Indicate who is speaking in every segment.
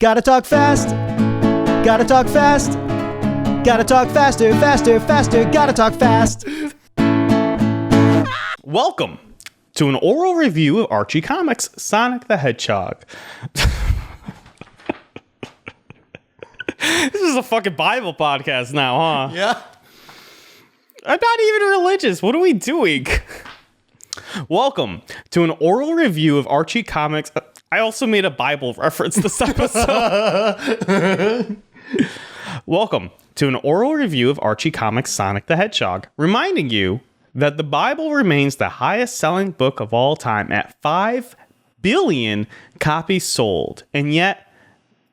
Speaker 1: Gotta talk fast. Gotta talk fast. Gotta talk faster, faster, faster. Gotta talk fast.
Speaker 2: Welcome to an oral review of Archie Comics' Sonic the Hedgehog. This is a fucking Bible podcast now, huh?
Speaker 1: Yeah.
Speaker 2: I'm not even religious. What are we doing? Welcome to an oral review of Archie Comics. I also made a Bible reference this episode. Welcome to an oral review of Archie Comics' Sonic the Hedgehog, reminding you that the Bible remains the highest selling book of all time at 5 billion copies sold, and yet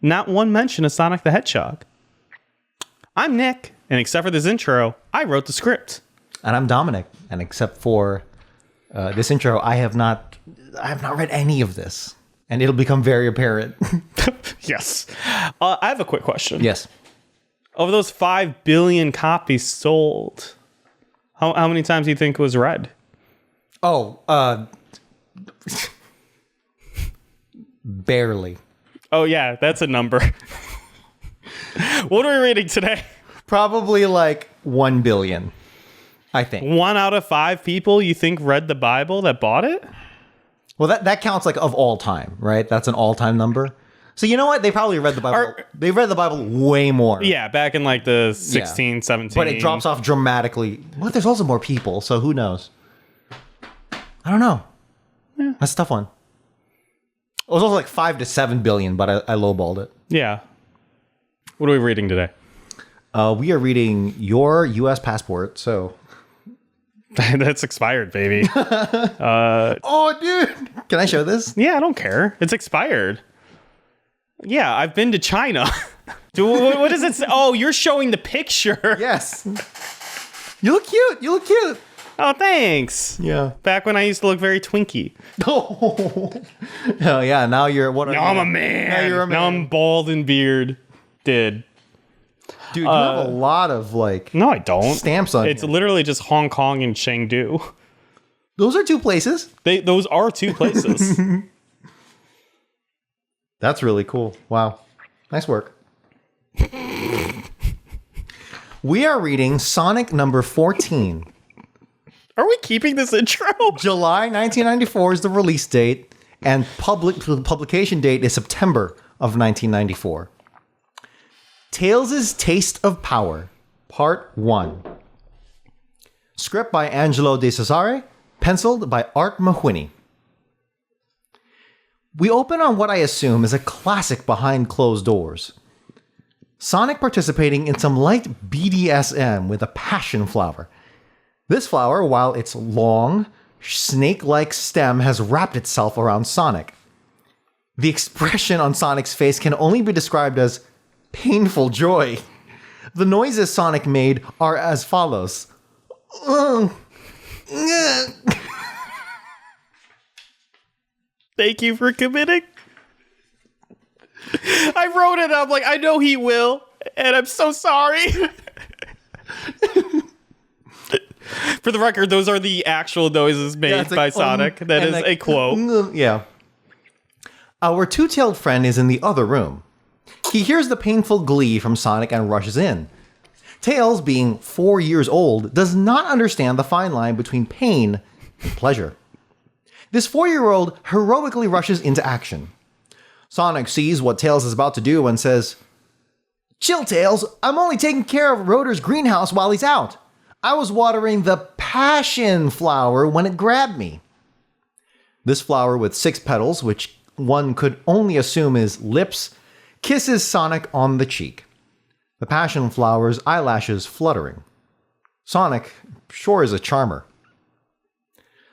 Speaker 2: not one mention of Sonic the Hedgehog. I'm Nick, and except for this intro, I wrote the script.
Speaker 1: And I'm Dominic, and except for this intro, I have not read any of this, and it'll become very apparent.
Speaker 2: Yes. I have a quick question.
Speaker 1: Yes.
Speaker 2: Of those 5 billion copies sold, how many times do you think it was read?
Speaker 1: Oh, barely.
Speaker 2: Oh, yeah, that's a number. What are we reading today?
Speaker 1: Probably like 1 billion, I think.
Speaker 2: 1 out of 5 people you think read the Bible that bought it?
Speaker 1: Well, that counts like of all time, right? That's an all-time number. So you know what? They probably read the Bible. They read the Bible way more.
Speaker 2: Yeah, back in like the 16, 17.
Speaker 1: But it drops off dramatically. Well, there's also more people, so who knows? I don't know. Yeah. That's a tough one. It was also like 5 to 7 billion, but I lowballed it.
Speaker 2: Yeah. What are we reading today?
Speaker 1: We are reading Your U.S. Passport, so...
Speaker 2: That's expired, baby.
Speaker 1: Oh, dude! Can I show this?
Speaker 2: Yeah, I don't care. It's expired. Yeah, I've been to China. Dude, what does it say? Oh, you're showing the picture.
Speaker 1: Yes. You look cute. You look cute.
Speaker 2: Oh, thanks.
Speaker 1: Yeah.
Speaker 2: Back when I used to look very twinky.
Speaker 1: Oh, yeah. Now you're... What?
Speaker 2: Now I'm a man.
Speaker 1: Now you're a man.
Speaker 2: Now I'm bald and bearded.
Speaker 1: Dude, you have a lot of, like...
Speaker 2: No, I don't.
Speaker 1: Stamps on
Speaker 2: It's
Speaker 1: here.
Speaker 2: literally just Hong Kong and Chengdu.
Speaker 1: Those are two places.
Speaker 2: Those are two places.
Speaker 1: That's really cool. Wow. Nice work. We are reading Sonic number 14.
Speaker 2: Are we keeping this intro?
Speaker 1: July 1994 is the release date, and publication date is September of 1994. Tails' Taste of Power, Part 1. Script by Angelo De Cesare, penciled by Art Mahwini. We open on what I assume is a classic behind closed doors. Sonic participating in some light BDSM with a passion flower. This flower, while its long, snake-like stem has wrapped itself around Sonic. The expression on Sonic's face can only be described as painful joy. The noises Sonic made are as follows.
Speaker 2: Thank you for committing. I wrote it. I'm like, I know he will, and I'm so sorry. For the record, those are the actual noises made by Sonic. That is a quote.
Speaker 1: Yeah. Our two-tailed friend is in the other room. He hears the painful glee from Sonic and rushes in. Tails, being 4 years old, does not understand the fine line between pain and pleasure. This 4-year-old heroically rushes into action. Sonic sees what Tails is about to do and says, "Chill, Tails. I'm only taking care of Rotor's greenhouse while he's out. I was watering the passion flower when it grabbed me." This flower with 6 petals, which one could only assume is lips, kisses Sonic on the cheek. The passion flower's eyelashes fluttering. Sonic sure is a charmer.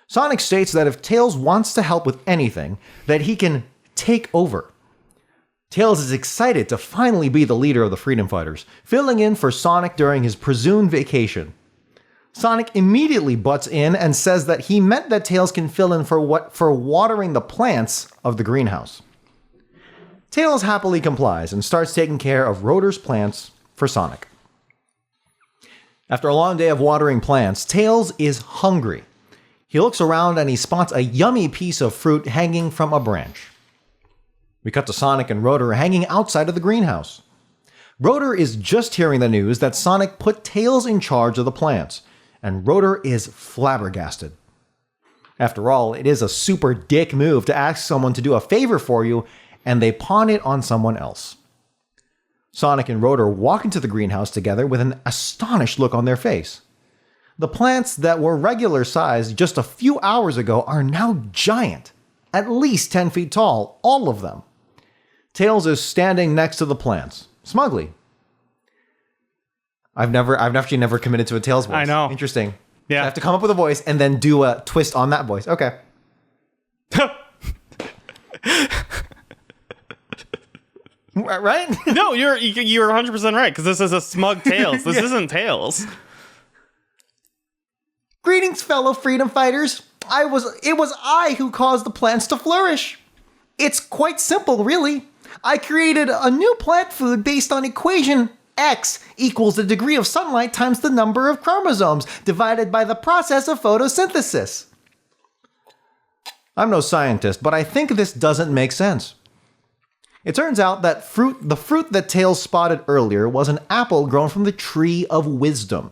Speaker 1: Sonic states that if Tails wants to help with anything, that he can take over. Tails is excited to finally be the leader of the Freedom Fighters, filling in for Sonic during his presumed vacation. Sonic immediately butts in and says that he meant that Tails can fill in for watering the plants of the greenhouse. Tails happily complies and starts taking care of Rotor's plants for Sonic. After a long day of watering plants, Tails is hungry. He looks around and he spots a yummy piece of fruit hanging from a branch. We cut to Sonic and Rotor hanging outside of the greenhouse. Rotor is just hearing the news that Sonic put Tails in charge of the plants, and Rotor is flabbergasted. After all, it is a super dick move to ask someone to do a favor for you, and they pawn it on someone else. Sonic and Rotor walk into the greenhouse together with an astonished look on their face. The plants that were regular size just a few hours ago are now giant, at least 10 feet tall, all of them. Tails is standing next to the plants, smugly. I've actually never committed to a Tails voice.
Speaker 2: I know.
Speaker 1: Interesting.
Speaker 2: Yeah.
Speaker 1: I have to come up with a voice and then do a twist on that voice. Okay. Right?
Speaker 2: No, you're 100% right, because this is a smug Tails. This isn't Tails.
Speaker 1: Greetings, fellow freedom fighters. It was I who caused the plants to flourish. It's quite simple, really. I created a new plant food based on equation X equals the degree of sunlight times the number of chromosomes divided by the process of photosynthesis. I'm no scientist, but I think this doesn't make sense. It turns out that the fruit that Tails spotted earlier was an apple grown from the tree of wisdom.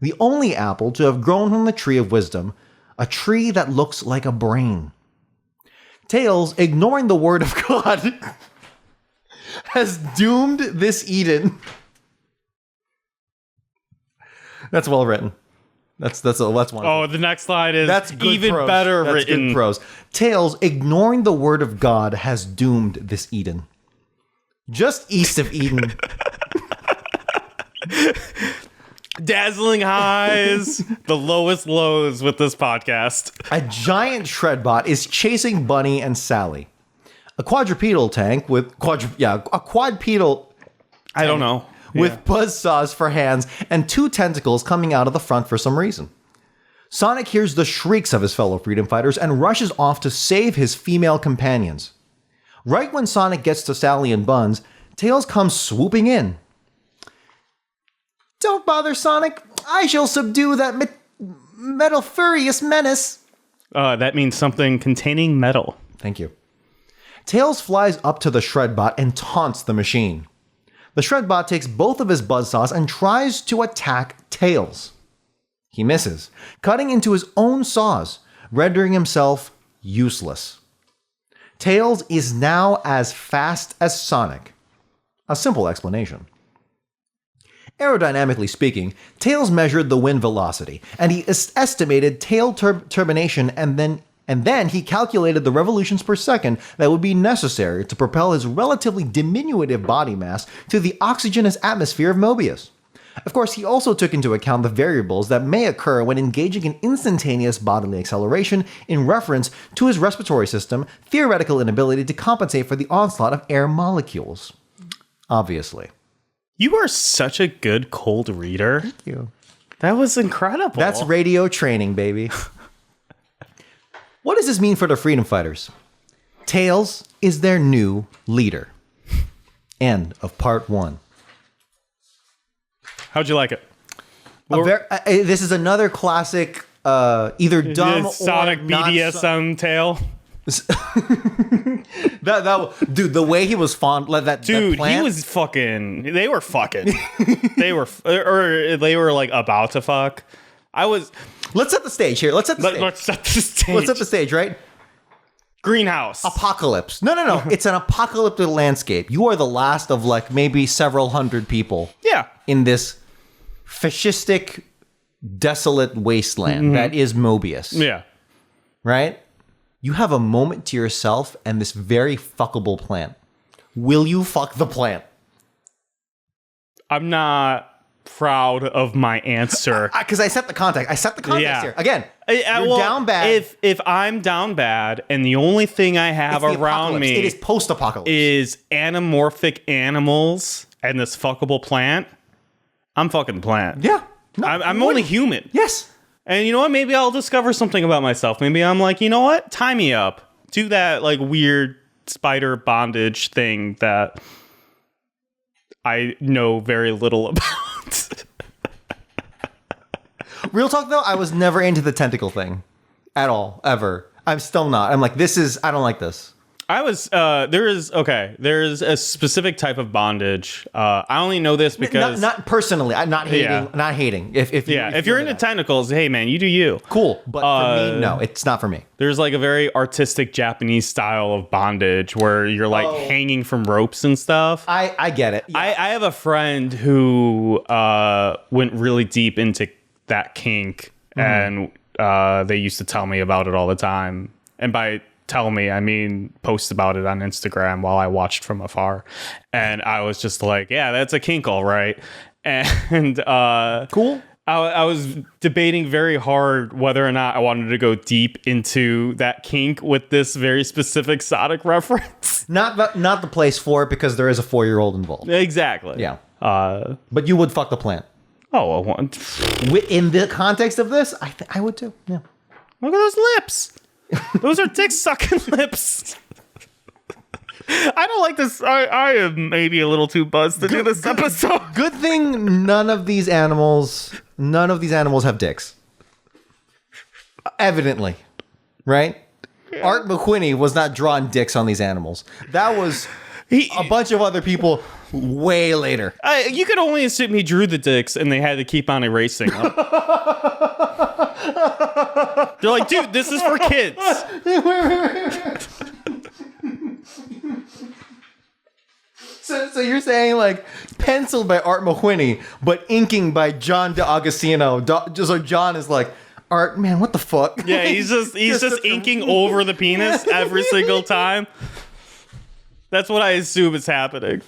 Speaker 1: The only apple to have grown from the tree of wisdom, a tree that looks like a brain. Tails, ignoring the word of God, has doomed this Eden. That's well written. That's one.
Speaker 2: Oh, the next slide is
Speaker 1: That's good
Speaker 2: even
Speaker 1: prose.
Speaker 2: better
Speaker 1: That's
Speaker 2: written.
Speaker 1: Good prose. Tails, ignoring the word of God, has doomed this Eden. Just east of Eden.
Speaker 2: Dazzling highs, the lowest lows with this podcast.
Speaker 1: A giant Shredbot is chasing Bunny and Sally. A quadrupedal tank with a quadrupedal
Speaker 2: I don't know.
Speaker 1: with buzzsaws for hands and two tentacles coming out of the front for some reason. Sonic hears the shrieks of his fellow freedom fighters and rushes off to save his female companions. Right when Sonic gets to Sally and Buns, Tails comes swooping in. Don't bother, Sonic. I shall subdue that metal furious menace.
Speaker 2: That means something containing metal.
Speaker 1: Thank you. Tails flies up to the Shredbot and taunts the machine. The Shredbot takes both of his buzzsaws and tries to attack Tails. He misses, cutting into his own saws, rendering himself useless. Tails is now as fast as Sonic. A simple explanation. Aerodynamically speaking, Tails measured the wind velocity, and he estimated tail turbination, and then he calculated the revolutions per second that would be necessary to propel his relatively diminutive body mass to the oxygenous atmosphere of Mobius. Of course, he also took into account the variables that may occur when engaging in instantaneous bodily acceleration in reference to his respiratory system, theoretical inability to compensate for the onslaught of air molecules. Obviously.
Speaker 2: You are such a good cold reader.
Speaker 1: Thank you.
Speaker 2: That was incredible.
Speaker 1: That's radio training, baby. What does this mean for the freedom fighters? Tails is their new leader. End of part 1.
Speaker 2: How'd you like it?
Speaker 1: This is another classic, either dumb or
Speaker 2: Sonic
Speaker 1: not
Speaker 2: BDSM tale.
Speaker 1: Dude, the way he was fond, like that.
Speaker 2: Dude,
Speaker 1: that plant,
Speaker 2: he was fucking. They were fucking. they were like about to fuck.
Speaker 1: Let's set the stage here. Let's set the stage, right?
Speaker 2: Greenhouse.
Speaker 1: Apocalypse. No. It's an apocalyptic landscape. You are the last of like maybe several hundred people.
Speaker 2: Yeah.
Speaker 1: In this fascistic, desolate wasteland that is Mobius.
Speaker 2: Yeah.
Speaker 1: Right? You have a moment to yourself and this very fuckable plant. Will you fuck the plant?
Speaker 2: I'm not proud of my answer.
Speaker 1: Because I set the context. Here. Again, you're down bad.
Speaker 2: If I'm down bad and the only thing I have
Speaker 1: It's the
Speaker 2: around
Speaker 1: apocalypse.
Speaker 2: me
Speaker 1: It is post-apocalypse.
Speaker 2: is anamorphic animals and this fuckable plant, I'm fucking the plant.
Speaker 1: Yeah. No,
Speaker 2: I'm only human.
Speaker 1: Yes.
Speaker 2: And you know what? Maybe I'll discover something about myself. Maybe I'm like, you know what? Tie me up. Do that like weird spider bondage thing that I know very little about.
Speaker 1: Real talk though, I was never into the tentacle thing at all, ever. I'm still not. I'm like, I don't like this.
Speaker 2: There is a specific type of bondage. I only know this because
Speaker 1: not personally. I'm not hating.
Speaker 2: Yeah.
Speaker 1: Not hating. If
Speaker 2: you're into tentacles, hey man, you do you.
Speaker 1: cool. But for me, no, it's not for me.
Speaker 2: There's like a very artistic Japanese style of bondage where you're like hanging from ropes and stuff.
Speaker 1: I get it. Yeah.
Speaker 2: I have a friend who went really deep into that kink, and they used to tell me about it all the time. And by tell me, I mean post about it on Instagram while I watched from afar. And I was just like, yeah, that's a kink, all right. And
Speaker 1: cool.
Speaker 2: I was debating very hard whether or not I wanted to go deep into that kink with this very specific Sonic reference.
Speaker 1: Not the place for it because there is a 4-year-old involved.
Speaker 2: Exactly.
Speaker 1: Yeah. But you would fuck the plant.
Speaker 2: Oh,
Speaker 1: In the context of this, I would too. Yeah.
Speaker 2: Look at those lips. Those are dick sucking lips. I don't like this. I am maybe a little too buzzed to do this episode.
Speaker 1: Good thing none of these animals have dicks. Evidently. Right? Yeah. Art McQuinney was not drawing dicks on these animals. That was a bunch of other people way later.
Speaker 2: You could only assume he drew the dicks and they had to keep on erasing them. They're like, dude, this is for kids.
Speaker 1: So you're saying like penciled by Art McQuinney, but inking by John D'Agostino. So John is like, Art, man, what the fuck?
Speaker 2: Yeah, he's just inking over the penis every single time. That's what I assume is happening.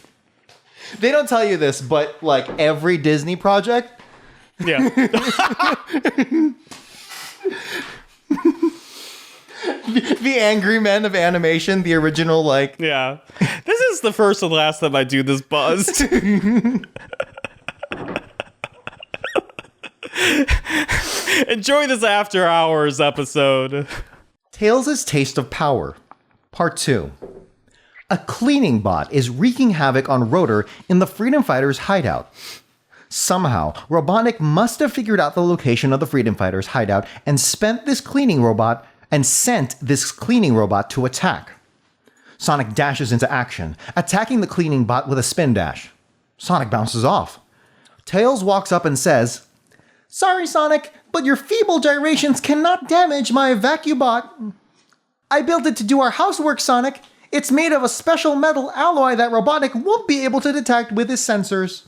Speaker 1: They don't tell you this, but like every Disney project.
Speaker 2: Yeah.
Speaker 1: The Angry Men of animation, the original, like...
Speaker 2: Yeah. This is the first and last time I do this buzzed. Enjoy this After Hours episode.
Speaker 1: Tails' Taste of Power, Part 2. A cleaning bot is wreaking havoc on Rotor in the Freedom Fighters' hideout. Somehow, Robotnik must have figured out the location of the Freedom Fighters' hideout and sent this cleaning robot to attack. Sonic dashes into action, attacking the cleaning bot with a spin dash. Sonic bounces off. Tails walks up and says, "Sorry, Sonic, but your feeble gyrations cannot damage my vacuum-bot. I built it to do our housework, Sonic. It's made of a special metal alloy that Robotnik won't be able to detect with his sensors.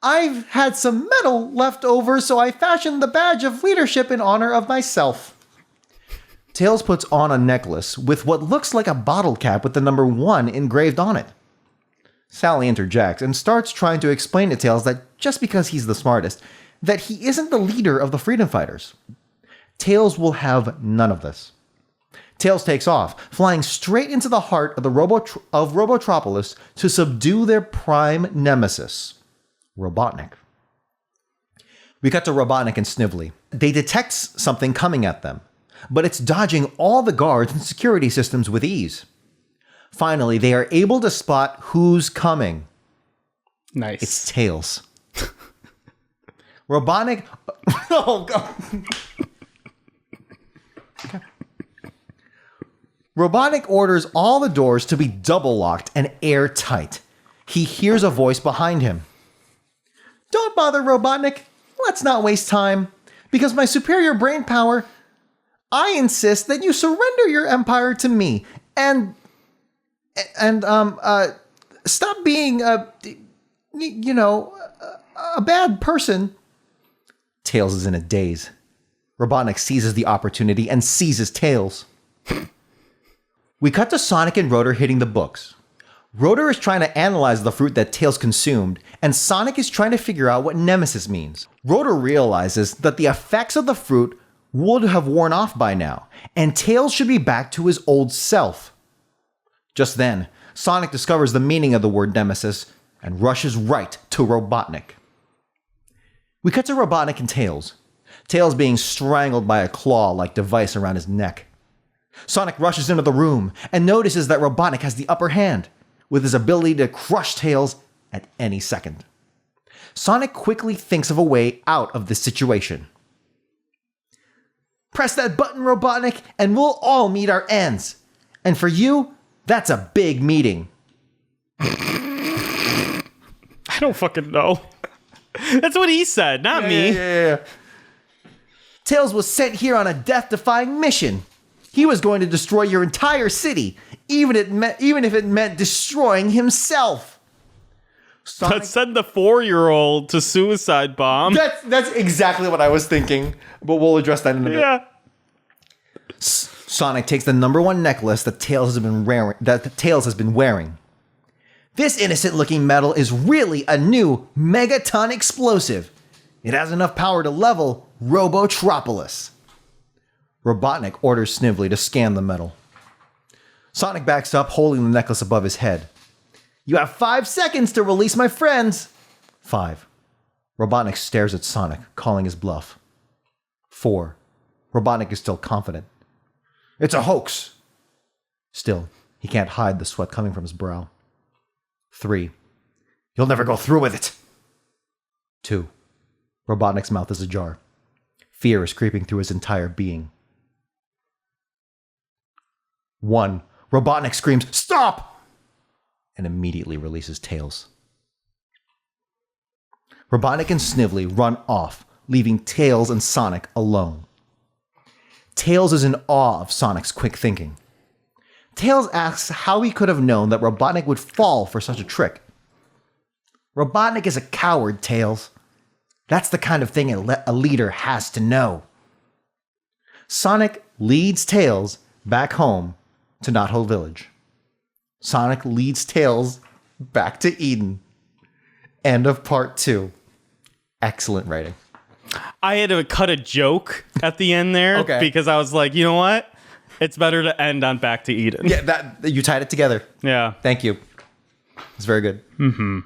Speaker 1: I've had some metal left over, so I fashioned the badge of leadership in honor of myself." Tails puts on a necklace with what looks like a bottle cap with the number 1 engraved on it. Sally interjects and starts trying to explain to Tails that just because he's the smartest, that he isn't the leader of the Freedom Fighters. Tails will have none of this. Tails takes off, flying straight into the heart of Robotropolis to subdue their prime nemesis, Robotnik. We cut to Robotnik and Snively. They detect something coming at them, but it's dodging all the guards and security systems with ease. Finally, they are able to spot who's coming.
Speaker 2: Nice.
Speaker 1: It's Tails. Robotnik... Oh, God. Okay. Robotnik orders all the doors to be double locked and airtight. He hears a voice behind him. "Don't bother, Robotnik. Let's not waste time. Because my superior brain power, I insist that you surrender your empire to me and stop being a bad person." Tails is in a daze. Robotnik seizes the opportunity and seizes Tails. We cut to Sonic and Rotor hitting the books. Rotor is trying to analyze the fruit that Tails consumed, and Sonic is trying to figure out what Nemesis means. Rotor realizes that the effects of the fruit would have worn off by now, and Tails should be back to his old self. Just then, Sonic discovers the meaning of the word Nemesis and rushes right to Robotnik. We cut to Robotnik and Tails. Tails being strangled by a claw-like device around his neck. Sonic rushes into the room and notices that Robotnik has the upper hand, with his ability to crush Tails at any second. Sonic quickly thinks of a way out of this situation. "Press that button, Robotnik, and we'll all meet our ends. And for you, That's a big meeting.
Speaker 2: I don't fucking know. That's what he said, not me.
Speaker 1: Yeah. Tails was sent here on a death-defying mission. He was going to destroy your entire city, even if it meant destroying himself.
Speaker 2: Let's send the 4-year-old to suicide bomb.
Speaker 1: That's exactly what I was thinking, but we'll address that in a bit.
Speaker 2: Yeah.
Speaker 1: Sonic takes the #1 necklace that Tails has been wearing. This innocent-looking metal is really a new megaton explosive. It has enough power to level Robotropolis. Robotnik orders Snively to scan the metal. Sonic backs up, holding the necklace above his head. You have 5 seconds to release my friends. 5. Robotnik stares at Sonic, calling his bluff. 4. Robotnik is still confident. It's a hoax. Still, he can't hide the sweat coming from his brow. 3. You'll never go through with it. 2. Robotnik's mouth is ajar. Fear is creeping through his entire being. 1. Robotnik screams, "Stop!" and immediately releases Tails. Robotnik and Snively run off, leaving Tails and Sonic alone. Tails is in awe of Sonic's quick thinking. Tails asks how he could have known that Robotnik would fall for such a trick. Robotnik is a coward, Tails. That's the kind of thing a leader has to know. Sonic leads Tails back home to Knothole Village. Sonic leads Tails back to Eden. End of part 2. Excellent writing.
Speaker 2: I had to cut a joke at the end there because I was like, you know what? It's better to end on Back to Eden.
Speaker 1: Yeah, that you tied it together.
Speaker 2: Yeah.
Speaker 1: Thank you. It's very good.
Speaker 2: Mm-hmm.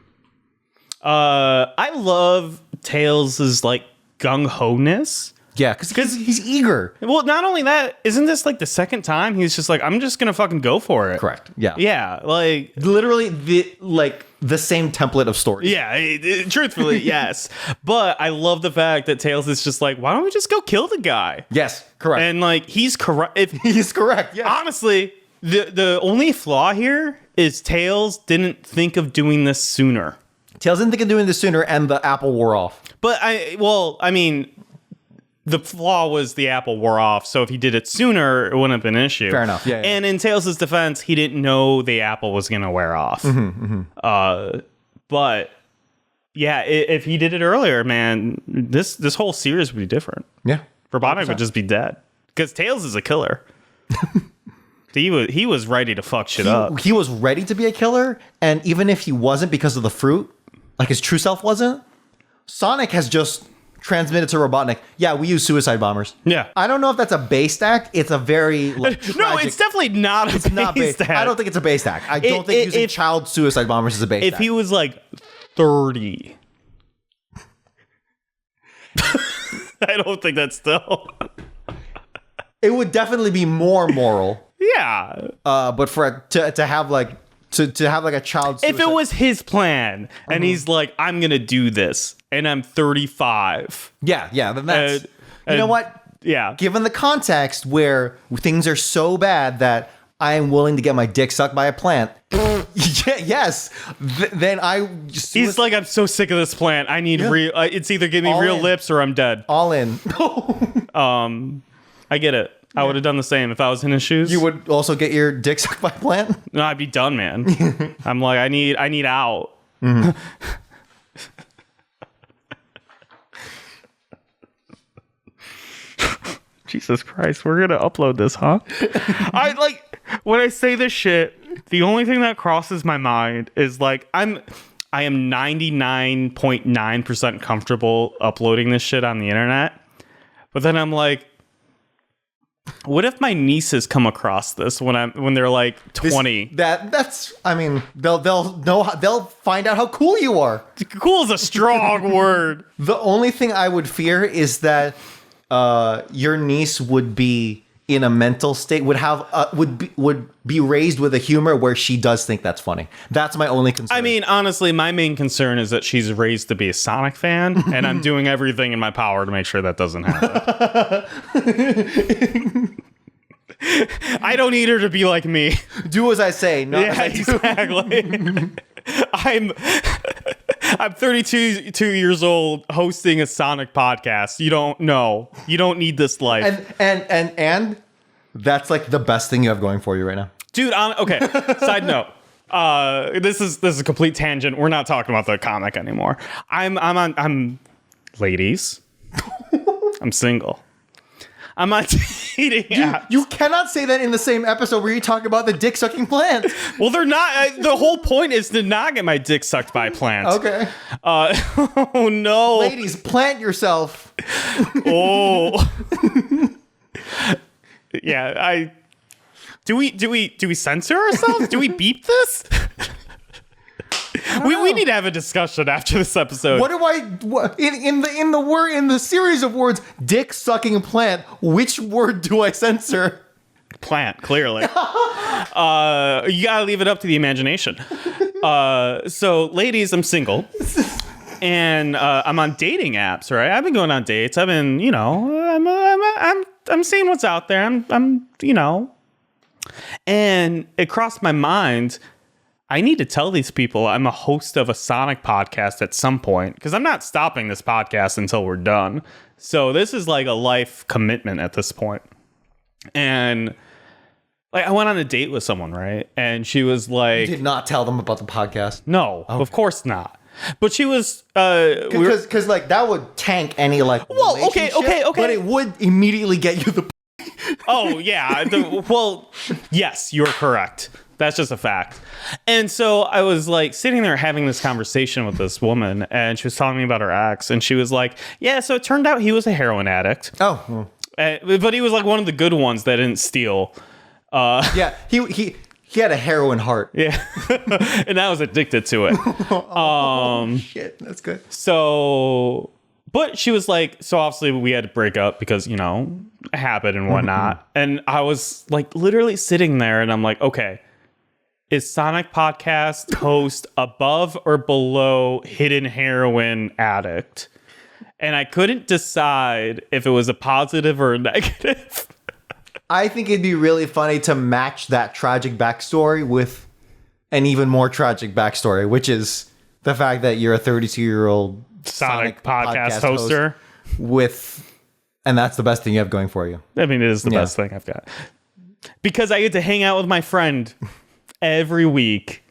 Speaker 2: I love Tails' like gung-ho-ness.
Speaker 1: Yeah, because he's eager.
Speaker 2: Well, not only that, isn't this like the second time he's just like, I'm just gonna fucking go for it.
Speaker 1: Correct. Yeah.
Speaker 2: Yeah, like
Speaker 1: literally the same template of stories.
Speaker 2: Yeah, truthfully, yes. But I love the fact that Tails is just like, why don't we just go kill the guy?
Speaker 1: Yes, correct.
Speaker 2: And like he's correct.
Speaker 1: He's correct. Yeah.
Speaker 2: Honestly, the only flaw here is Tails didn't think of doing this sooner.
Speaker 1: Tails didn't think of doing this sooner, and the apple wore off.
Speaker 2: But I mean, the flaw was the apple wore off, so if he did it sooner, it wouldn't have been an issue.
Speaker 1: Fair enough. Yeah.
Speaker 2: And in Tails' defense, he didn't know the apple was going to wear off. But yeah, if he did it earlier, man, this whole series would be different.
Speaker 1: Yeah.
Speaker 2: Robotnik would just be dead because Tails is a killer. He was ready to fuck shit up.
Speaker 1: He was ready to be a killer, and even if he wasn't because of the fruit, like his true self wasn't, Sonic has just transmitted to Robotnik, yeah, we use suicide bombers.
Speaker 2: Yeah.
Speaker 1: I don't know if that's a based act. It's a very tragic,
Speaker 2: no, it's definitely not a based act.
Speaker 1: I don't think it's a based act. I don't think using child suicide bombers is a based act.
Speaker 2: If he was like 30. I don't think that's still.
Speaker 1: It would definitely be more moral.
Speaker 2: Yeah.
Speaker 1: But to have like to have like a child suicide.
Speaker 2: If it was his plan and he's like, I'm gonna do this and I'm 35.
Speaker 1: Yeah, then that's you know what?
Speaker 2: Yeah.
Speaker 1: Given the context where things are so bad that I am willing to get my dick sucked by a plant. Yes. Then
Speaker 2: he's like, I'm so sick of this plant. I need real. It's either give me
Speaker 1: All
Speaker 2: real
Speaker 1: in.
Speaker 2: lips or I'm dead.
Speaker 1: All in.
Speaker 2: I get it. I would have done the same if I was in his shoes.
Speaker 1: You would also get your dick sucked by a plant?
Speaker 2: No, I'd be done, man. I'm like, I need out.
Speaker 1: Mm-hmm.
Speaker 2: Jesus Christ, we're gonna upload this, huh? I like when I say this shit, the only thing that crosses my mind is like I am 99.9% comfortable uploading this shit on the internet. But then I'm like, what if my nieces come across this when they're like 20?
Speaker 1: That's I mean, they'll find out how cool you are.
Speaker 2: Cool is a strong word.
Speaker 1: The only thing I would fear is that your niece would be in a mental state, would be raised with a humor where she does think that's funny. That's my only concern.
Speaker 2: I mean, honestly, my main concern is that she's raised to be a Sonic fan, and I'm doing everything in my power to make sure that doesn't happen. I don't need her to be like me.
Speaker 1: Do as I say, not as
Speaker 2: Yeah,
Speaker 1: I do.
Speaker 2: exactly. I'm 32 years old hosting a Sonic podcast. You don't know. You don't need this life.
Speaker 1: And that's like the best thing you have going for you right now.
Speaker 2: Dude, okay. Side note. This is a complete tangent. We're not talking about the comic anymore. I'm ladies. I'm single. I'm on dating apps.
Speaker 1: You cannot say that in the same episode where you talk about the dick sucking plant.
Speaker 2: Well, they're not. The whole point is to not get my dick sucked by a plant.
Speaker 1: Okay.
Speaker 2: Oh no,
Speaker 1: Ladies, plant yourself.
Speaker 2: Oh. Yeah. Do we censor ourselves? Do we beep this? We need to have a discussion after this episode.
Speaker 1: What in the series of words dick sucking plant, which word do I censor?
Speaker 2: Plant, clearly. You gotta leave it up to the imagination. So ladies, I'm single. And I'm on dating apps, right? I've been going on dates. I've been, I'm seeing what's out there. I'm and it crossed my mind, I need to tell these people I'm a host of a Sonic podcast at some point, because I'm not stopping this podcast until we're done. So this is like a life commitment at this point. And like I went on a date with someone, right? And she was like,
Speaker 1: You did not tell them about the podcast.
Speaker 2: no, of course not. But she was
Speaker 1: Because like that would tank any like
Speaker 2: Well, okay.
Speaker 1: But it would immediately get you the
Speaker 2: oh yeah. Well, yes, you're correct. That's just a fact. And so I was like sitting there having this conversation with this woman, and she was telling me about her ex, and she was like, yeah, so it turned out he was a heroin addict.
Speaker 1: Oh.
Speaker 2: But he was like one of the good ones that didn't steal.
Speaker 1: Yeah, he had a heroin heart.
Speaker 2: Yeah. And I was addicted to it.
Speaker 1: Shit, that's good.
Speaker 2: So, but she was like, so obviously we had to break up because, a habit and whatnot. And I was like literally sitting there and I'm like, okay, is Sonic Podcast host above or below hidden heroin addict? And I couldn't decide if it was a positive or a negative.
Speaker 1: I think it'd be really funny to match that tragic backstory with an even more tragic backstory, which is the fact that you're a 32-year-old
Speaker 2: Sonic podcast hoster
Speaker 1: and that's the best thing you have going for you.
Speaker 2: I mean, it is the best thing I've got. Because I get to hang out with my friend every week.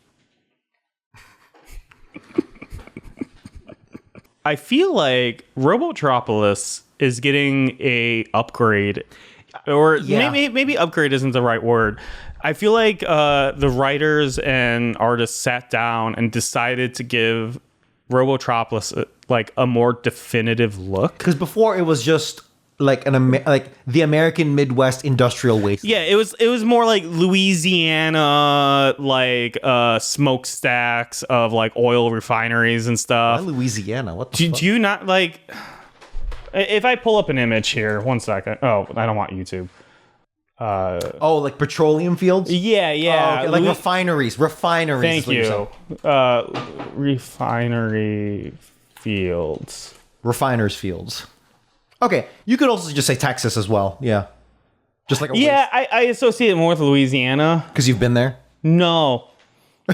Speaker 2: I feel like Robotropolis is getting a upgrade. Or maybe upgrade isn't the right word. I feel like the writers and artists sat down and decided to give Robotropolis like a more definitive look.
Speaker 1: Because before it was just like the American Midwest industrial waste.
Speaker 2: Yeah, it was more like Louisiana, like smokestacks of like oil refineries and stuff.
Speaker 1: Why Louisiana? What the fuck?
Speaker 2: Do you not like? If I pull up an image here, 1 second. Oh, I don't want YouTube.
Speaker 1: Like petroleum fields?
Speaker 2: Yeah.
Speaker 1: Oh, okay. Like refineries.
Speaker 2: Thank you. Refinery fields.
Speaker 1: Refiners fields. Okay, you could also just say Texas as well. Yeah. Just like
Speaker 2: I associate it more with Louisiana.
Speaker 1: Because you've been there?
Speaker 2: No.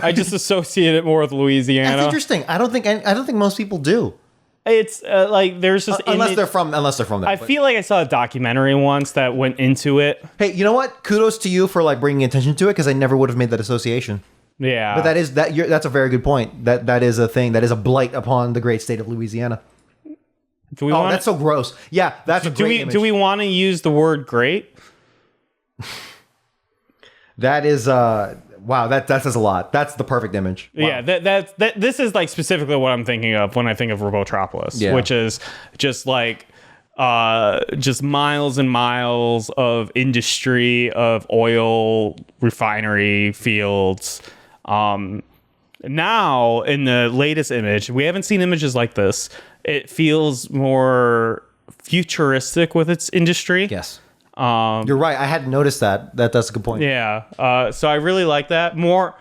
Speaker 2: I just associate it more with Louisiana.
Speaker 1: That's interesting. I don't think most people do.
Speaker 2: It's like there's just
Speaker 1: unless they're from there.
Speaker 2: I feel like I saw a documentary once that went into it.
Speaker 1: Hey, you know what? Kudos to you for like bringing attention to it, because I never would have made that association.
Speaker 2: Yeah,
Speaker 1: but that's a very good point. That is a thing. That is a blight upon the great state of Louisiana. That's so gross. Yeah, that's a great image.
Speaker 2: Do we want to use the word great?
Speaker 1: That is wow, that says a lot. That's the perfect image. Wow.
Speaker 2: Yeah, this is like specifically what I'm thinking of when I think of Robotropolis, which is just like just miles and miles of industry, of oil refinery fields. Now in the latest image, we haven't seen images like this. It feels more futuristic with its industry.
Speaker 1: Yes. You're right. I hadn't noticed that. That's a good point.
Speaker 2: Yeah. So I really like that. More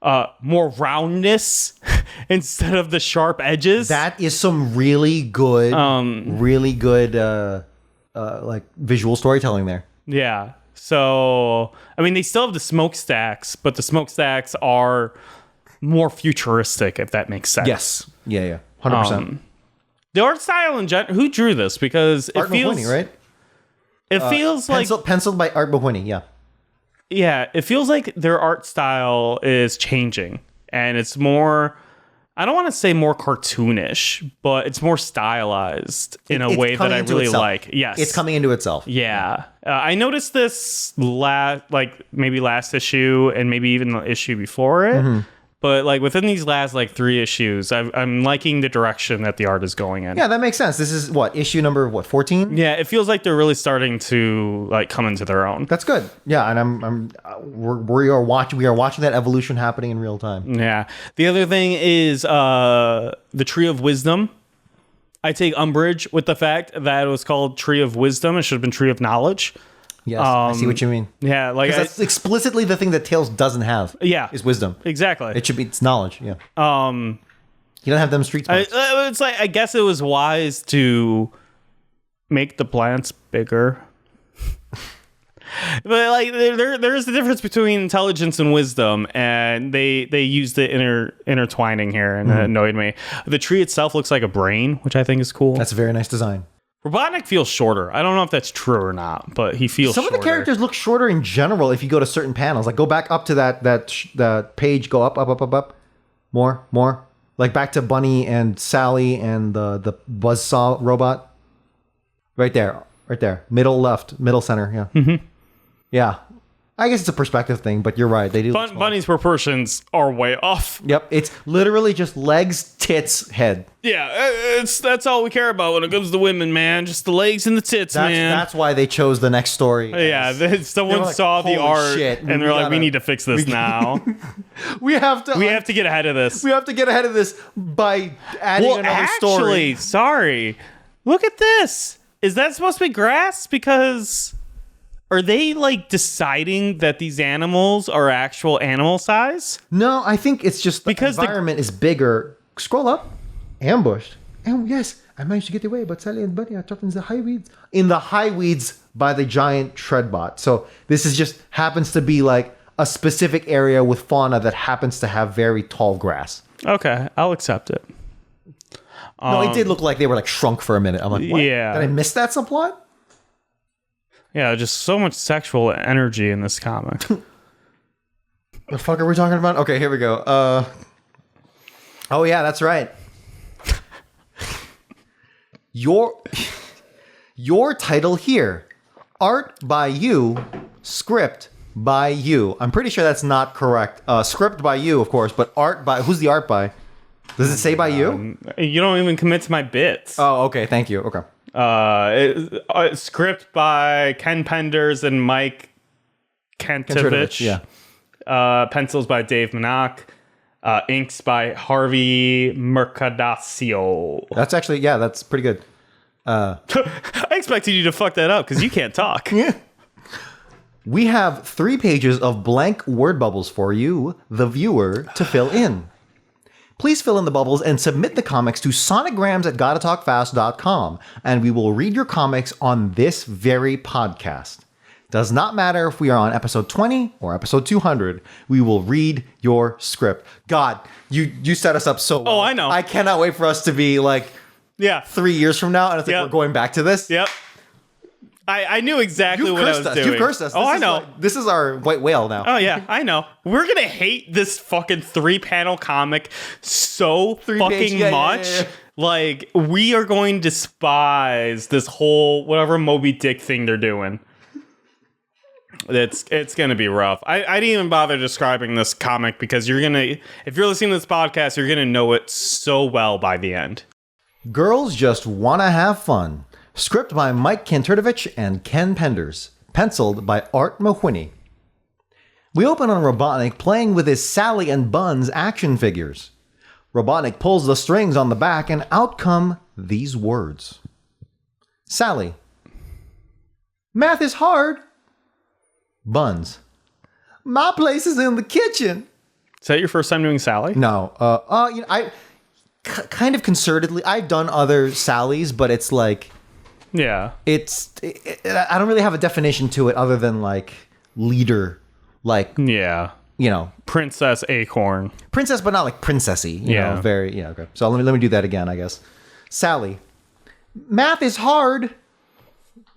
Speaker 2: roundness instead of the sharp edges.
Speaker 1: That is some really good like visual storytelling there.
Speaker 2: Yeah. So, I mean, they still have the smokestacks, but the smokestacks are more futuristic, if that makes sense.
Speaker 1: Yes. Yeah. 100%.
Speaker 2: The art style in general, who drew this? Because it feels
Speaker 1: Mahoney, right?
Speaker 2: It feels like
Speaker 1: penciled by Art Mahoney. Yeah.
Speaker 2: Yeah, it feels like their art style is changing, and it's more. I don't want to say more cartoonish, but it's more stylized in a way that I really like. Yes,
Speaker 1: it's coming into itself.
Speaker 2: Yeah, I noticed this maybe last issue and maybe even the issue before it. But like within these last like 3 issues, I'm liking the direction that the art is going in.
Speaker 1: Yeah, that makes sense. This is what, issue number 14?
Speaker 2: Yeah, it feels like they're really starting to like come into their own.
Speaker 1: That's good. Yeah, and we are watching that evolution happening in real time.
Speaker 2: Yeah. The other thing is the Tree of Wisdom. I take umbrage with the fact that it was called Tree of Wisdom. It should have been Tree of Knowledge.
Speaker 1: Yes, I see what you mean.
Speaker 2: Yeah, like
Speaker 1: that's explicitly the thing that Tails doesn't have.
Speaker 2: Yeah,
Speaker 1: is wisdom.
Speaker 2: Exactly.
Speaker 1: It should be it's knowledge. Yeah. You don't have them street smarts.
Speaker 2: It's like I guess it was wise to make the plants bigger. But like there is a difference between intelligence and wisdom, and they used the intertwining here, and it annoyed me. The tree itself looks like a brain, which I think is cool.
Speaker 1: That's a very nice design.
Speaker 2: Robotnik feels shorter. I don't know if that's true or not, but he feels
Speaker 1: Some
Speaker 2: shorter.
Speaker 1: of the characters look shorter in general if you go to certain panels. Like go back up to that page, go up. More. Like back to Bunny and Sally and the buzzsaw robot. Right there. Middle left, middle center, yeah. Mm-hmm. Yeah. I guess it's a perspective thing, but you're right. They do.
Speaker 2: Bunny's proportions are way off.
Speaker 1: Yep, it's literally just legs, tits, head.
Speaker 2: Yeah, that's all we care about when it comes to women, man. Just the legs and the tits, man.
Speaker 1: That's why they chose the next story.
Speaker 2: Yeah, someone like, saw the art and they're like, we need to fix this now.
Speaker 1: We have
Speaker 2: to get ahead of this.
Speaker 1: We have to get ahead of this by adding another story.
Speaker 2: Sorry. Look at this. Is that supposed to be grass? Because are they like deciding that these animals are actual animal size?
Speaker 1: No, I think it's just because the environment is bigger. Scroll up. Ambushed. And yes, I managed to get away, but Sally and Bunny are trapped in the high weeds. In the high weeds by the giant Treadbot. So this is just happens to be like a specific area with fauna that happens to have very tall grass.
Speaker 2: Okay, I'll accept it.
Speaker 1: No, it did look like they were like shrunk for a minute. I'm like, what?
Speaker 2: Yeah.
Speaker 1: Did I miss that subplot?
Speaker 2: Yeah, just so much sexual energy in this comic.
Speaker 1: The fuck are we talking about? Okay, here we go. Oh yeah, that's right. Your title here. Art by you, script by you. I'm pretty sure that's not correct. Script by you, of course, but art by who's the art by? Does it say by you?
Speaker 2: You don't even commit to my bits.
Speaker 1: Oh, okay. Thank you. Okay.
Speaker 2: Script by Ken Penders and Mike Kantovich.
Speaker 1: Yeah.
Speaker 2: Pencils by Dave Manock. Inks by Harvey Mercadasio.
Speaker 1: That's actually, yeah, that's pretty good.
Speaker 2: I expected you to fuck that up because you can't talk.
Speaker 1: Yeah. We have 3 pages of blank word bubbles for you, the viewer, to fill in. Please fill in the bubbles and submit the comics to sonicgrams@gottatalkfast.com, and we will read your comics on this very podcast. Does not matter if we are on episode 20 or episode 200. We will read your script. God, you set us up so well.
Speaker 2: Oh, I know.
Speaker 1: I cannot wait for us to be like 3 years from now, and it's like we're going back to this.
Speaker 2: Yep. I knew exactly what I was doing.
Speaker 1: You've cursed us.
Speaker 2: I know.
Speaker 1: This is our white whale now.
Speaker 2: Oh, yeah, I know. We're going to hate this fucking 3-panel comic so fucking much. Yeah. Like, we are going to despise this whole whatever Moby Dick thing they're doing. It's going to be rough. I didn't even bother describing this comic because if you're listening to this podcast, you're going to know it so well by the end.
Speaker 1: Girls Just Wanna Have Fun. Script by Mike Kantortovich and Ken Penders. Penciled by Art Mahoney. We open on Robotnik playing with his Sally and Buns action figures. Robotnik pulls the strings on the back and out come these words. Sally. Math is hard. Buns. My place is in the kitchen.
Speaker 2: Is that your first time doing Sally?
Speaker 1: No. I kind of concertedly. I've done other Sallys, but it's like
Speaker 2: Yeah.
Speaker 1: I don't really have a definition to it other than like leader, like,
Speaker 2: Yeah.
Speaker 1: you know,
Speaker 2: Princess Acorn.
Speaker 1: princess, but not like princessy. You know, very, yeah, okay. So let me do that again, I guess. Sally, math is hard.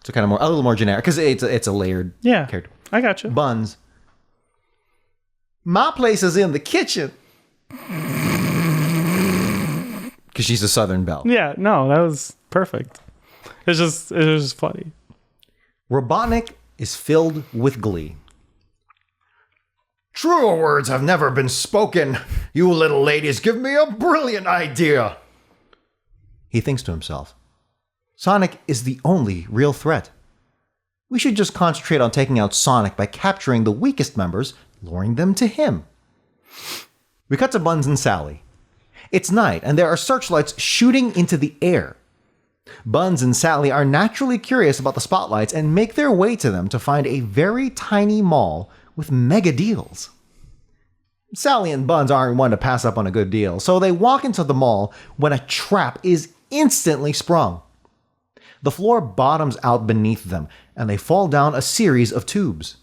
Speaker 1: So kind of a little more generic because it's a layered character.
Speaker 2: I got you.
Speaker 1: Buns, my place is in the kitchen. Because she's a Southern belle.
Speaker 2: Yeah, no, that was perfect. It was just funny.
Speaker 1: Robotnik is filled with glee. Truer words have never been spoken. You little ladies give me a brilliant idea. He thinks to himself, Sonic is the only real threat. We should just concentrate on taking out Sonic by capturing the weakest members, luring them to him. We cut to Buns and Sally. It's night, and there are searchlights shooting into the air. Buns and Sally are naturally curious about the spotlights and make their way to them to find a very tiny mall with mega deals. Sally and Buns aren't one to pass up on a good deal, so they walk into the mall when a trap is instantly sprung. The floor bottoms out beneath them, and they fall down a series of tubes.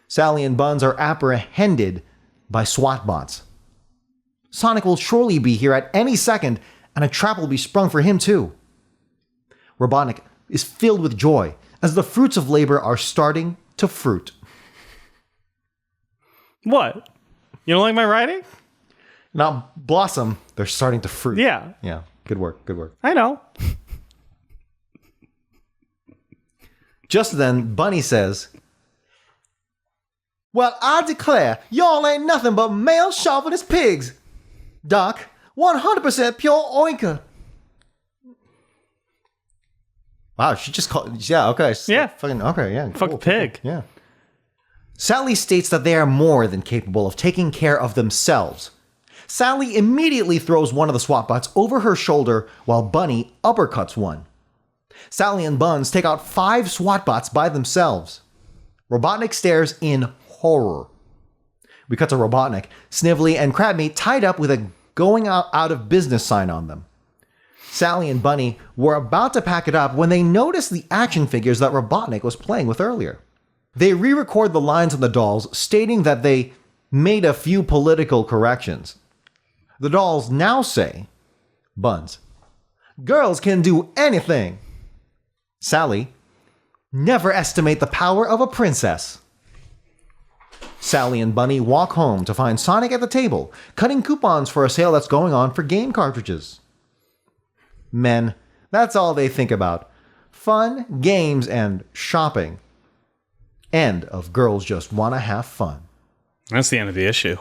Speaker 1: Sally and Buns are apprehended by SWAT bots. Sonic will surely be here at any second, and a trap will be sprung for him too. Robotnik is filled with joy as the fruits of labor are starting to fruit.
Speaker 2: What? You don't like my writing?
Speaker 1: Now, blossom, they're starting to fruit.
Speaker 2: Yeah.
Speaker 1: Yeah. Good work. Good work.
Speaker 2: I know.
Speaker 1: Just then, Bunny says, well, I declare, y'all ain't nothing but male chauvinist pigs. Doc, 100% pure oinker. Wow, she just called. Yeah, okay.
Speaker 2: Yeah.
Speaker 1: Fucking, okay, yeah.
Speaker 2: Fuck
Speaker 1: cool,
Speaker 2: pig.
Speaker 1: Yeah. Sally states that they are more than capable of taking care of themselves. Sally immediately throws one of the SWAT bots over her shoulder while Bunny uppercuts one. Sally and Buns take out 5 SWAT bots by themselves. Robotnik stares in horror. We cut to Robotnik, Snively, and Crabmeat tied up with a going out of business sign on them. Sally and Bunny were about to pack it up when they noticed the action figures that Robotnik was playing with earlier. They re-record the lines on the dolls stating that they made a few political corrections. The dolls now say, Buns, girls can do anything. Sally, never estimate the power of a princess. Sally and Bunny walk home to find Sonic at the table, cutting coupons for a sale that's going on for game cartridges. Men, that's all they think about. Fun, games, and shopping. End of Girls Just Wanna Have Fun.
Speaker 2: That's the end of the issue.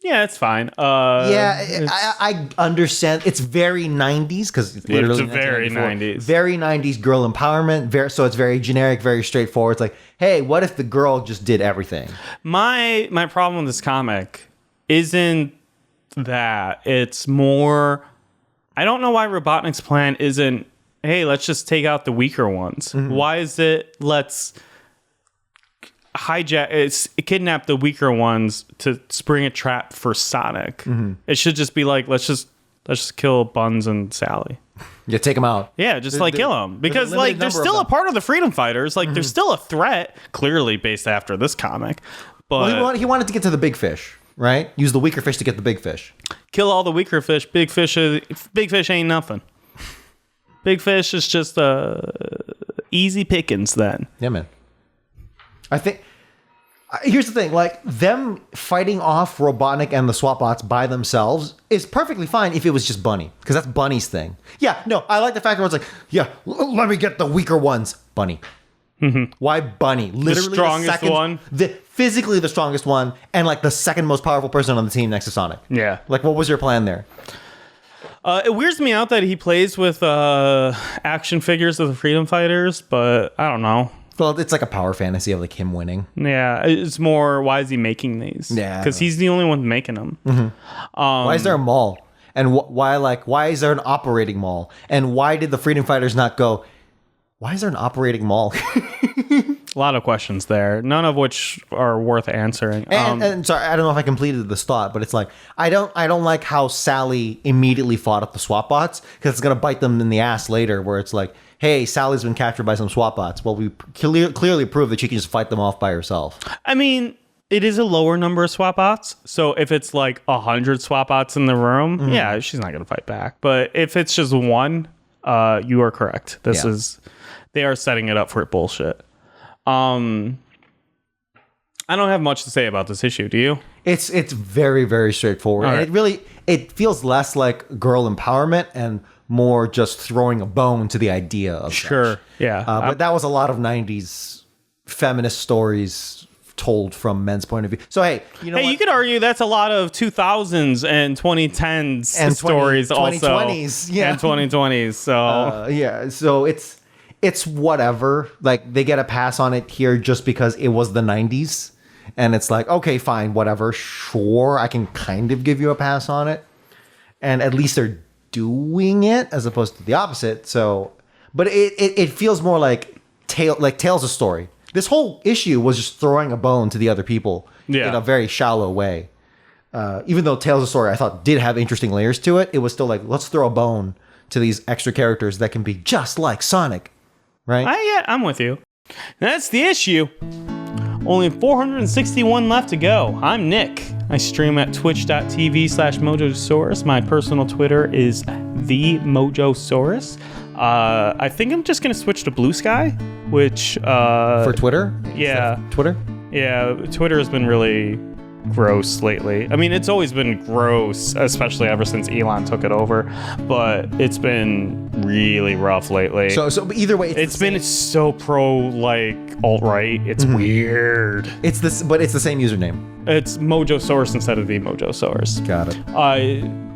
Speaker 2: Yeah, it's fine.
Speaker 1: I understand. It's very 90s because it's literally
Speaker 2: it's very 90s.
Speaker 1: Very 90s girl empowerment. So it's very generic, very straightforward. It's like, hey, what if the girl just did everything?
Speaker 2: My problem with this comic isn't that. It's more, I don't know why Robotnik's plan isn't, hey, let's just take out the weaker ones. Mm-hmm. Why is it let's kidnap the weaker ones to spring a trap for Sonic? Mm-hmm. It should just be like, let's just kill Buns and Sally.
Speaker 1: Yeah, take them out.
Speaker 2: Yeah, just kill them, because like they're still a part of the Freedom Fighters. Like they're still a threat, clearly based after this comic. But
Speaker 1: he wanted to get to the big fish, right? Use the weaker fish to get the big fish.
Speaker 2: Kill all the weaker fish. Big fish ain't nothing. Big fish is just easy pickings then.
Speaker 1: Yeah, man. I think here's the thing, like them fighting off Robotnik and the SWAT bots by themselves is perfectly fine if it was just Bunny, because that's Bunny's thing. Yeah, no, I like the fact that it's like, yeah, let me get the weaker ones, Bunny. Mm-hmm. Why Bunny? Literally
Speaker 2: the strongest one,
Speaker 1: physically the strongest one, and like the second most powerful person on the team next to Sonic.
Speaker 2: Yeah,
Speaker 1: like what was your plan there?
Speaker 2: It weirds me out that he plays with action figures of the Freedom Fighters, but I don't know.
Speaker 1: Well, it's like a power fantasy of like him winning.
Speaker 2: Yeah, it's more, why is he making these?
Speaker 1: Yeah,
Speaker 2: because he's the only one making them.
Speaker 1: Mm-hmm. Why is there a mall? And why is there an operating mall? And why did the Freedom Fighters not go, why is there an operating mall?
Speaker 2: A lot of questions there, none of which are worth answering.
Speaker 1: And sorry, I don't know if I completed this thought, but it's like I don't like how Sally immediately fought up the SWAT bots because it's gonna bite them in the ass later. Where it's like, hey, Sally's been captured by some SWAT bots. Well, we clearly proved that she can just fight them off by herself.
Speaker 2: I mean, it is a lower number of SWAT bots. So if it's like 100 SWAT bots in the room, yeah, she's not gonna fight back. But if it's just one, you are correct. They are setting it up for bullshit. I don't have much to say about this issue. Do you?
Speaker 1: It's very, very straightforward.
Speaker 2: All
Speaker 1: And
Speaker 2: right.
Speaker 1: it feels less like girl empowerment and more just throwing a bone to the idea of
Speaker 2: Sure.
Speaker 1: such.
Speaker 2: Yeah.
Speaker 1: But that was a lot of 90s feminist stories told from men's point of view. So, hey, you know
Speaker 2: Hey,
Speaker 1: what?
Speaker 2: you could argue that's a lot of 2000s and 2010s
Speaker 1: And
Speaker 2: stories
Speaker 1: 2020s,
Speaker 2: also.
Speaker 1: yeah.
Speaker 2: And 2020s. So
Speaker 1: Yeah, so it's whatever. Like, they get a pass on it here just because it was the 90s. And it's like, okay, fine, whatever. Sure, I can kind of give you a pass on it. And at least they're doing it as opposed to the opposite. So, but it feels more like Tales of Story. This whole issue was just throwing a bone to the other people in a very shallow way. Even though Tales of Story, I thought, did have interesting layers to it, it was still like, let's throw a bone to these extra characters that can be just like Sonic. Right?
Speaker 2: yeah, I'm with you. That's the issue. Only 461 left to go. I'm Nick. I stream at twitch.tv/Mojosaurus. My personal Twitter is TheMojosaurus. I think I'm just going to switch to Blue Sky, which...
Speaker 1: For Twitter?
Speaker 2: Yeah.
Speaker 1: Twitter?
Speaker 2: Yeah, Twitter has been really gross lately. I mean, it's always been gross, especially ever since Elon took it over, but it's been really rough lately.
Speaker 1: So but either way,
Speaker 2: it's been so pro, like, alt-right. It's weird.
Speaker 1: It's but it's the same username.
Speaker 2: It's Mojosaurus instead of the Mojosaurus.
Speaker 1: Got it.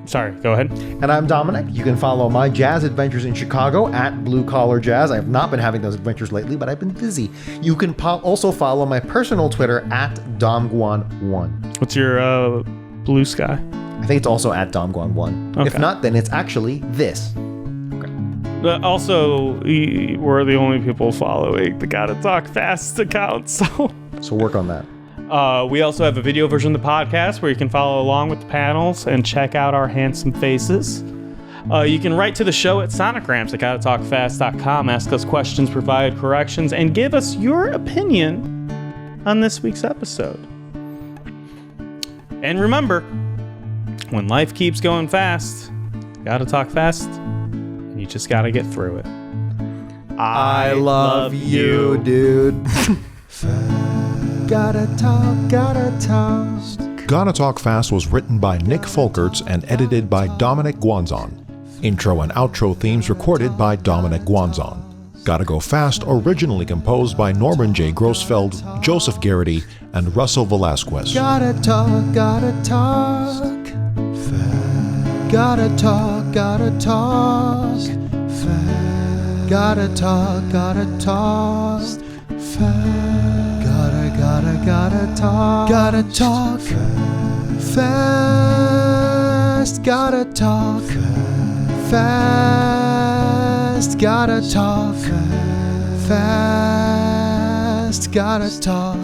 Speaker 2: Sorry, go ahead.
Speaker 1: And I'm Dominic. You can follow my jazz adventures in Chicago at Blue Collar Jazz. I have not been having those adventures lately, but I've been busy. You can also follow my personal Twitter at DomGuan1.
Speaker 2: What's your Blue Sky?
Speaker 1: I think it's also at DomGuan1.
Speaker 2: Okay.
Speaker 1: If not, then it's actually this.
Speaker 2: Also, we're the only people following the Gotta Talk Fast account, so
Speaker 1: work on that.
Speaker 2: We also have a video version of the podcast where you can follow along with the panels and check out our handsome faces. You can write to the show at sonograms@gottatalkfast.com, ask us questions, provide corrections, and give us your opinion on this week's episode. And remember, when life keeps going fast, you gotta talk fast, and you just gotta get through it.
Speaker 1: I love you, dude. Gotta talk, gotta toast.
Speaker 3: Gotta Talk Fast was written by Nick Folkerts and edited by Dominic Guanzon. Intro and outro themes recorded by Dominic Guanzon. Gotta Go Fast originally composed by Norman J. Grossfeld, Joseph Garrity, and Russell Velasquez.
Speaker 1: Gotta talk, gotta talk. Gotta talk, gotta talk. Gotta talk, gotta talk. Gotta talk. Gotta talk. Fast. Gotta talk. Fast. Gotta talk. Fast. Gotta talk.